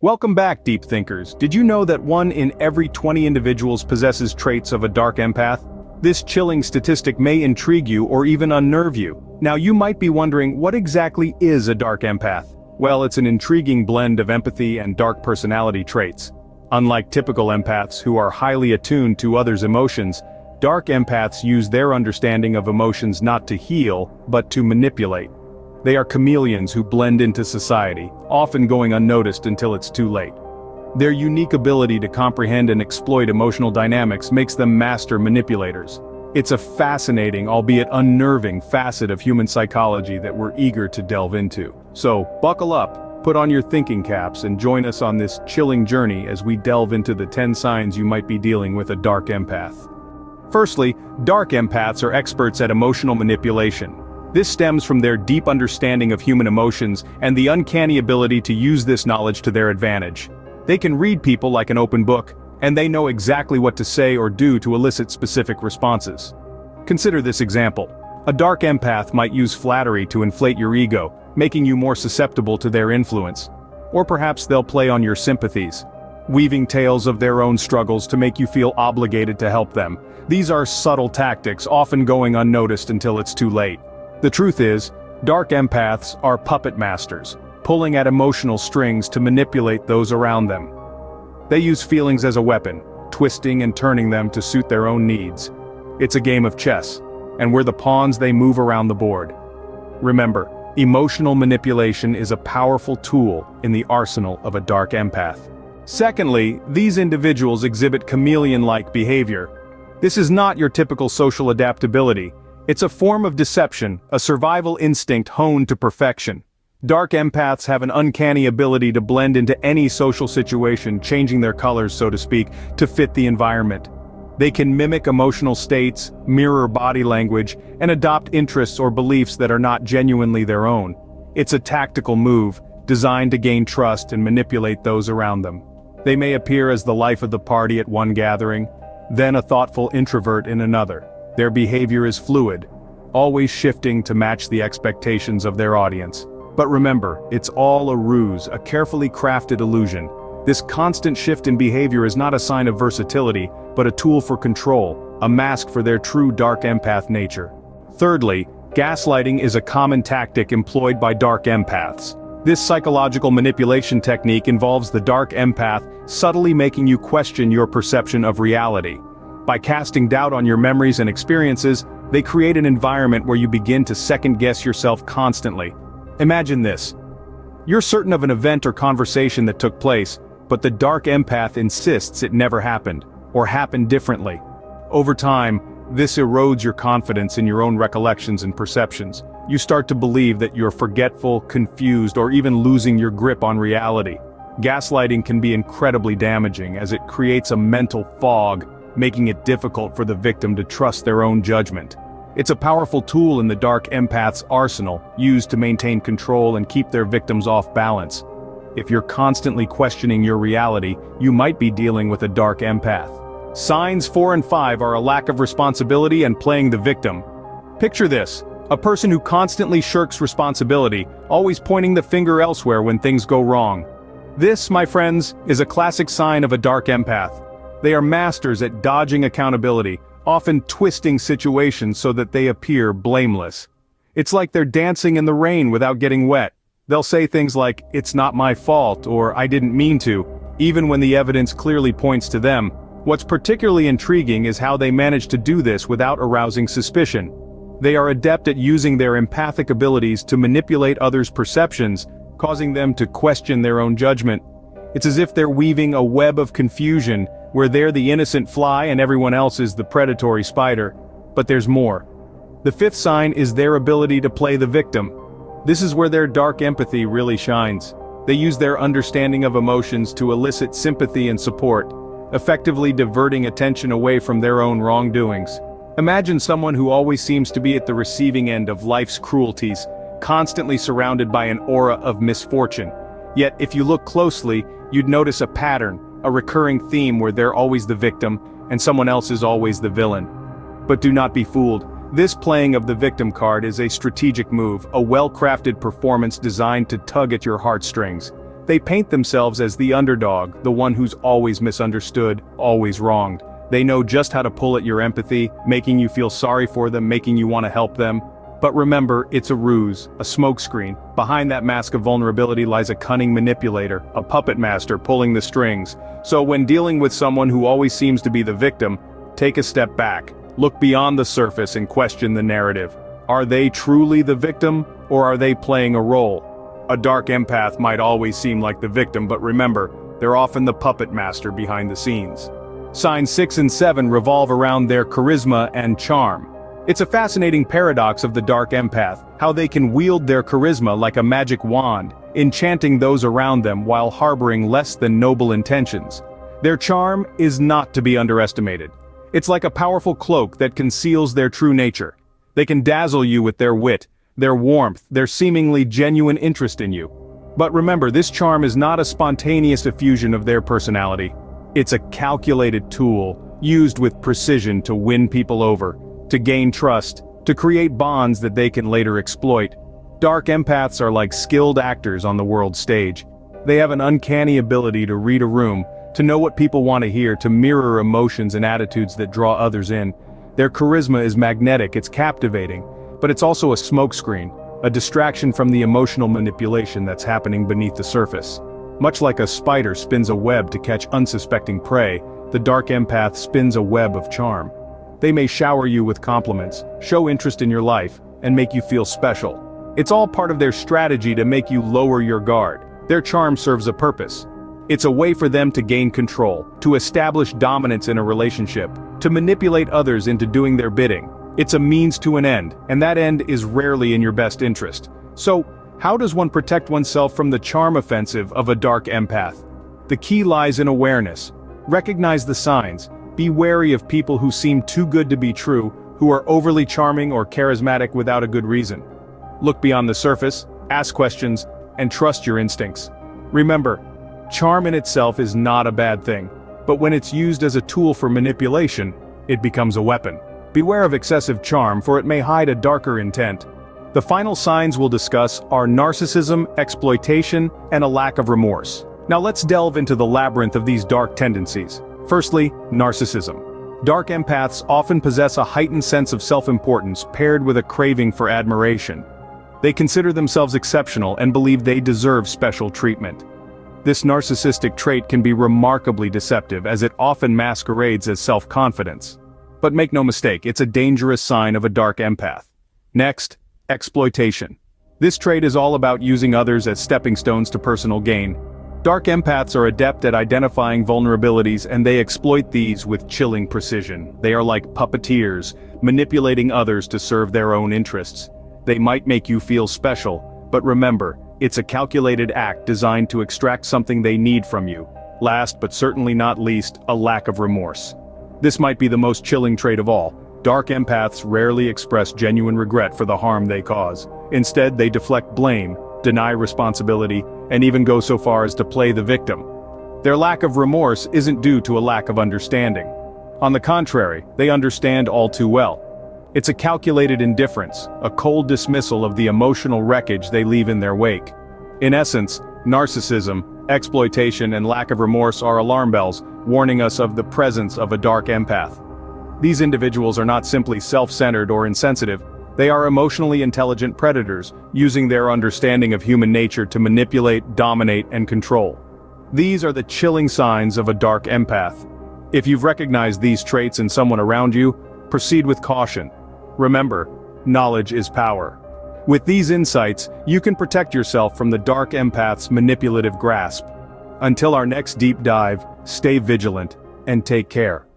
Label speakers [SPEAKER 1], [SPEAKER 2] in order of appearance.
[SPEAKER 1] Welcome back, deep thinkers. Did you know that 1 in every 20 individuals possesses traits of a dark empath? This chilling statistic may intrigue you or even unnerve you. Now you might be wondering, what exactly is a dark empath? Well, it's an intriguing blend of empathy and dark personality traits. Unlike typical empaths who are highly attuned to others' emotions, dark empaths use their understanding of emotions not to heal, but to manipulate. They are chameleons who blend into society, often going unnoticed until it's too late. Their unique ability to comprehend and exploit emotional dynamics makes them master manipulators. It's a fascinating, albeit unnerving, facet of human psychology that we're eager to delve into. So, buckle up, put on your thinking caps, and join us on this chilling journey as we delve into the 10 signs you might be dealing with a dark empath. Firstly, dark empaths are experts at emotional manipulation. This stems from their deep understanding of human emotions and the uncanny ability to use this knowledge to their advantage. They can read people like an open book, and they know exactly what to say or do to elicit specific responses. Consider this example. A dark empath might use flattery to inflate your ego, making you more susceptible to their influence. Or perhaps they'll play on your sympathies, weaving tales of their own struggles to make you feel obligated to help them. These are subtle tactics, often going unnoticed until it's too late. The truth is, dark empaths are puppet masters, pulling at emotional strings to manipulate those around them. They use feelings as a weapon, twisting and turning them to suit their own needs. It's a game of chess, and we're the pawns they move around the board. Remember, emotional manipulation is a powerful tool in the arsenal of a dark empath. Secondly, these individuals exhibit chameleon-like behavior. This is not your typical social adaptability. It's a form of deception, a survival instinct honed to perfection. Dark empaths have an uncanny ability to blend into any social situation, changing their colors, so to speak, to fit the environment. They can mimic emotional states, mirror body language, and adopt interests or beliefs that are not genuinely their own. It's a tactical move, designed to gain trust and manipulate those around them. They may appear as the life of the party at one gathering, then a thoughtful introvert in another. Their behavior is fluid, always shifting to match the expectations of their audience. But remember, it's all a ruse, a carefully crafted illusion. This constant shift in behavior is not a sign of versatility, but a tool for control, a mask for their true dark empath nature. Thirdly, gaslighting is a common tactic employed by dark empaths. This psychological manipulation technique involves the dark empath subtly making you question your perception of reality. By casting doubt on your memories and experiences, they create an environment where you begin to second-guess yourself constantly. Imagine this. You're certain of an event or conversation that took place, but the dark empath insists it never happened, or happened differently. Over time, this erodes your confidence in your own recollections and perceptions. You start to believe that you're forgetful, confused, or even losing your grip on reality. Gaslighting can be incredibly damaging as it creates a mental fog, making it difficult for the victim to trust their own judgment. It's a powerful tool in the dark empath's arsenal, used to maintain control and keep their victims off balance. If you're constantly questioning your reality, you might be dealing with a dark empath. Signs 4 and 5 are a lack of responsibility and playing the victim. Picture this, a person who constantly shirks responsibility, always pointing the finger elsewhere when things go wrong. This, my friends, is a classic sign of a dark empath. They are masters at dodging accountability, often twisting situations so that they appear blameless. It's like they're dancing in the rain without getting wet. They'll say things like, "It's not my fault," or "I didn't mean to," even when the evidence clearly points to them. What's particularly intriguing is how they manage to do this without arousing suspicion. They are adept at using their empathic abilities to manipulate others' perceptions, causing them to question their own judgment. It's as if they're weaving a web of confusion, where they're the innocent fly and everyone else is the predatory spider. But there's more. The fifth sign is their ability to play the victim. This is where their dark empathy really shines. They use their understanding of emotions to elicit sympathy and support, effectively diverting attention away from their own wrongdoings. Imagine someone who always seems to be at the receiving end of life's cruelties, constantly surrounded by an aura of misfortune. Yet, if you look closely, you'd notice a pattern, a recurring theme where they're always the victim, and someone else is always the villain. But do not be fooled. This playing of the victim card is a strategic move, a well-crafted performance designed to tug at your heartstrings. They paint themselves as the underdog, the one who's always misunderstood, always wronged. They know just how to pull at your empathy, making you feel sorry for them, making you want to help them. But remember, it's a ruse, a smokescreen. Behind that mask of vulnerability lies a cunning manipulator, a puppet master pulling the strings. So when dealing with someone who always seems to be the victim, take a step back, look beyond the surface and question the narrative. Are they truly the victim, or are they playing a role? A dark empath might always seem like the victim, but remember, they're often the puppet master behind the scenes. Signs 6 and 7 revolve around their charisma and charm. It's a fascinating paradox of the dark empath, how they can wield their charisma like a magic wand, enchanting those around them while harboring less than noble intentions. Their charm is not to be underestimated. It's like a powerful cloak that conceals their true nature. They can dazzle you with their wit, their warmth, their seemingly genuine interest in you. But remember, this charm is not a spontaneous effusion of their personality. It's a calculated tool, used with precision to win people over, to gain trust, to create bonds that they can later exploit. Dark empaths are like skilled actors on the world stage. They have an uncanny ability to read a room, to know what people want to hear, to mirror emotions and attitudes that draw others in. Their charisma is magnetic, it's captivating, but it's also a smokescreen, a distraction from the emotional manipulation that's happening beneath the surface. Much like a spider spins a web to catch unsuspecting prey, the dark empath spins a web of charm. They may shower you with compliments, show interest in your life, and make you feel special. It's all part of their strategy to make you lower your guard. Their charm serves a purpose. It's a way for them to gain control, to establish dominance in a relationship, to manipulate others into doing their bidding. It's a means to an end, and that end is rarely in your best interest. So, how does one protect oneself from the charm offensive of a dark empath? The key lies in awareness. Recognize the signs. Be wary of people who seem too good to be true, who are overly charming or charismatic without a good reason. Look beyond the surface, ask questions, and trust your instincts. Remember, charm in itself is not a bad thing, but when it's used as a tool for manipulation, it becomes a weapon. Beware of excessive charm, for it may hide a darker intent. The final signs we'll discuss are narcissism, exploitation, and a lack of remorse. Now let's delve into the labyrinth of these dark tendencies. Firstly, narcissism. Dark empaths often possess a heightened sense of self-importance paired with a craving for admiration. They consider themselves exceptional and believe they deserve special treatment. This narcissistic trait can be remarkably deceptive, as it often masquerades as self-confidence. But make no mistake, it's a dangerous sign of a dark empath. Next, exploitation. This trait is all about using others as stepping stones to personal gain. Dark empaths are adept at identifying vulnerabilities, and they exploit these with chilling precision. They are like puppeteers, manipulating others to serve their own interests. They might make you feel special, but remember, it's a calculated act designed to extract something they need from you. Last but certainly not least, a lack of remorse. This might be the most chilling trait of all. Dark empaths rarely express genuine regret for the harm they cause. Instead, they deflect blame, deny responsibility, and even go so far as to play the victim. Their lack of remorse isn't due to a lack of understanding. On the contrary, they understand all too well. It's a calculated indifference, a cold dismissal of the emotional wreckage they leave in their wake. In essence, narcissism, exploitation, and lack of remorse are alarm bells, warning us of the presence of a dark empath. These individuals are not simply self-centered or insensitive. They are emotionally intelligent predators, using their understanding of human nature to manipulate, dominate, and control. These are the chilling signs of a dark empath. If you've recognized these traits in someone around you, proceed with caution. Remember, knowledge is power. With these insights, you can protect yourself from the dark empath's manipulative grasp. Until our next deep dive, stay vigilant and take care.